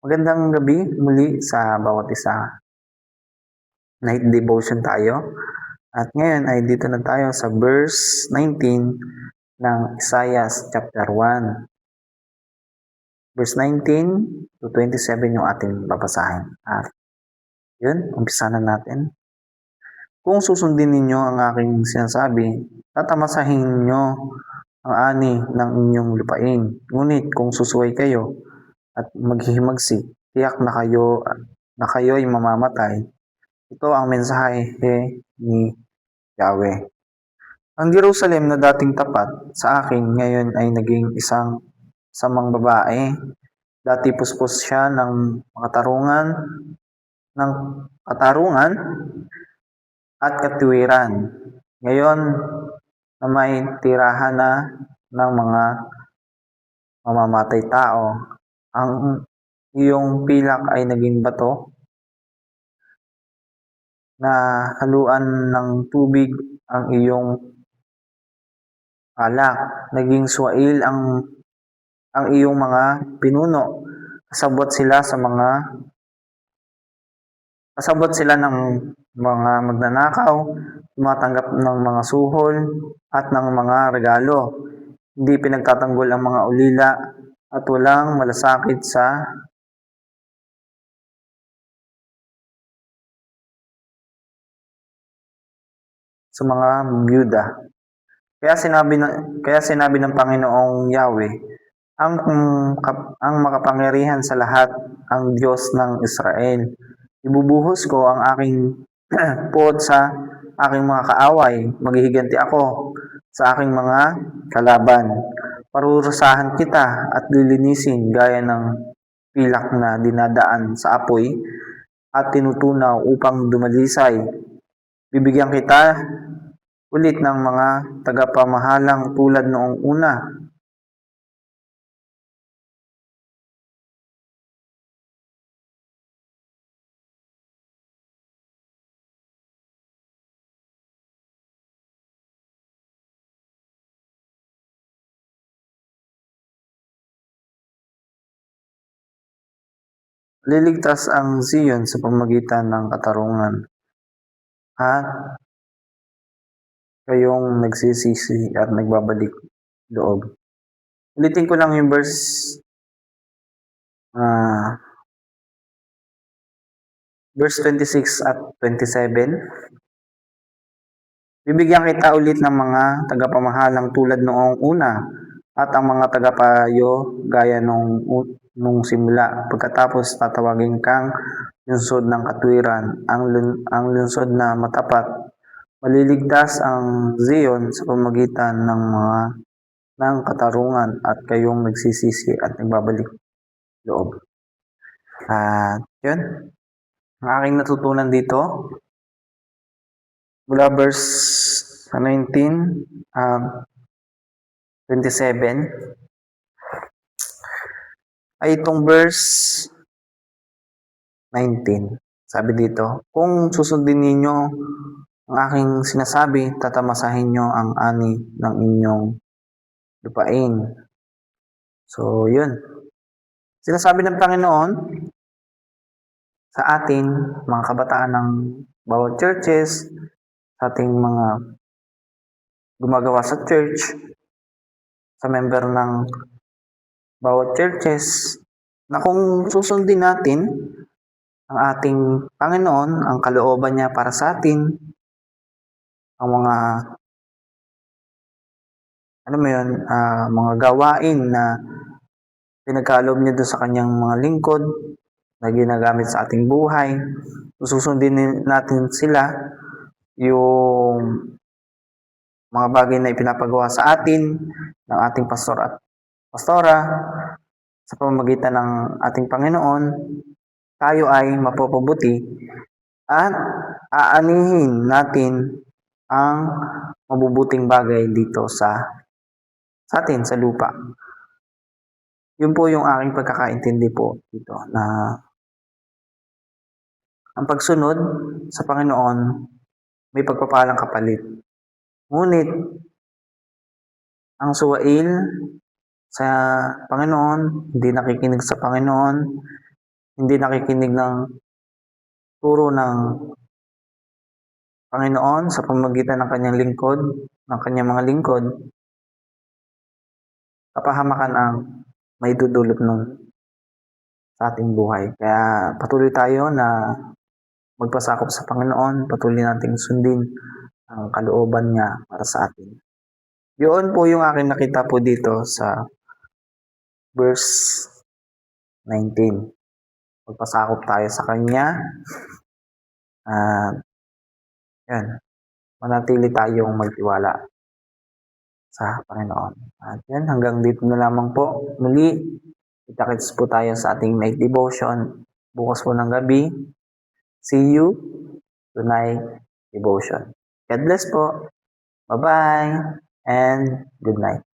Magandang gabi muli sa bawat isa. Night devotion tayo. At ngayon ay dito na tayo sa verse 19 ng Isaiah chapter 1. Verse 19 to 27 yung ating babasahin. At yun, umpisa na natin. Kung susundin ninyo ang aking sinasabi, tatamasahin ninyo ang ani ng inyong lupain. Ngunit kung susuway kayo at maghihimagsik, tiyak na kayo ay mamamatay. Ito ang mensahe ni Yahweh. Ang Jerusalem na dating tapat sa akin ngayon ay naging isang samang babae. Dati puspos siya ng katarungan at katuwiran. Ngayon na may tirahan na ng mga mamamatay tao, ang iyong pilak ay naging bato na haluan ng tubig ang iyong alak. Naging swail ang iyong mga pinuno. Kasabot sila ng mga magnanakaw, tumatanggap ng mga suhol at ng mga regalo. Hindi pinagtatanggol ang mga ulila at walang malasakit sa mga byuda. Kaya sinabi ng Panginoong Yahweh, ang makapangyarihan sa lahat, ang Diyos ng Israel. Ibubuhos ko ang aking puot sa aking mga kaaway. Maghihiganti ako sa aking mga kalaban. Parurusahan kita at lilinisin gaya ng pilak na dinadaan sa apoy at tinutunaw upang dumalisay. Bibigyan kita ulit ng mga tagapamahalang tulad noong una. Liligtas ang Zion sa pamamagitan ng katarungan at kayong nagsisisi at nagbabalik loob. Ulitin ko lang yung verse 26 at 27. Bibigyan kita ulit ng mga tagapamahalang tulad noong una at ang mga tagapayo gaya nung simula. Pagkatapos tatawagin kang lungsod ng katwiran, ang lungsod na matapat. Maliligtas ang Zion sa pamamagitan ng katarungan at kayong nagsisisi at nagbabalik loob. At yun, ang aking natutunan dito mula verse 19 27 ay itong verse 19. Sabi dito, kung susundin ninyo ang aking sinasabi, tatamasahin nyo ang ani ng inyong lupain. So, yun. Sinasabi ng Panginoon sa atin, mga kabataan ng bawat churches, sa ating mga gumagawa sa church, sa member ng bawat churches, na kung susundin natin ang ating Panginoon, ang kalooban niya para sa atin, ang mga mga gawain na pinagkaloob niya doon sa kanyang mga lingkod na ginagamit sa ating buhay. Susundin natin sila yung mga bagay na ipinapagawa sa atin ng ating pastor at pastora sa pamamagitan ng ating Panginoon, tayo ay mapapabuti at aanihin natin ang mabubuting bagay dito sa atin sa lupa. Yun po yung aking pagkakaintindi po dito na ang pagsunod sa Panginoon may pagpapalang kapalit. Ngunit ang suwail sa Panginoon, hindi nakikinig sa Panginoon, hindi nakikinig ng turo ng Panginoon sa pamamagitan ng kanyang lingkod, ng kanyang mga lingkod, kapahamakan ang maidudulot nun sa ating buhay. Kaya patuloy tayo na magpasakop sa Panginoon, patuloy nating sundin ang kalooban niya para sa atin. Yun po yung aking nakita po dito sa verse 19. Magpasakop tayo sa Kanya at yan, manatili tayong magtiwala sa Panginoon. At yan, hanggang dito na lamang po. Muli, kita-kits po tayo sa ating night devotion bukas po ng gabi. See you tonight devotion. God bless po. Bye-bye and good night.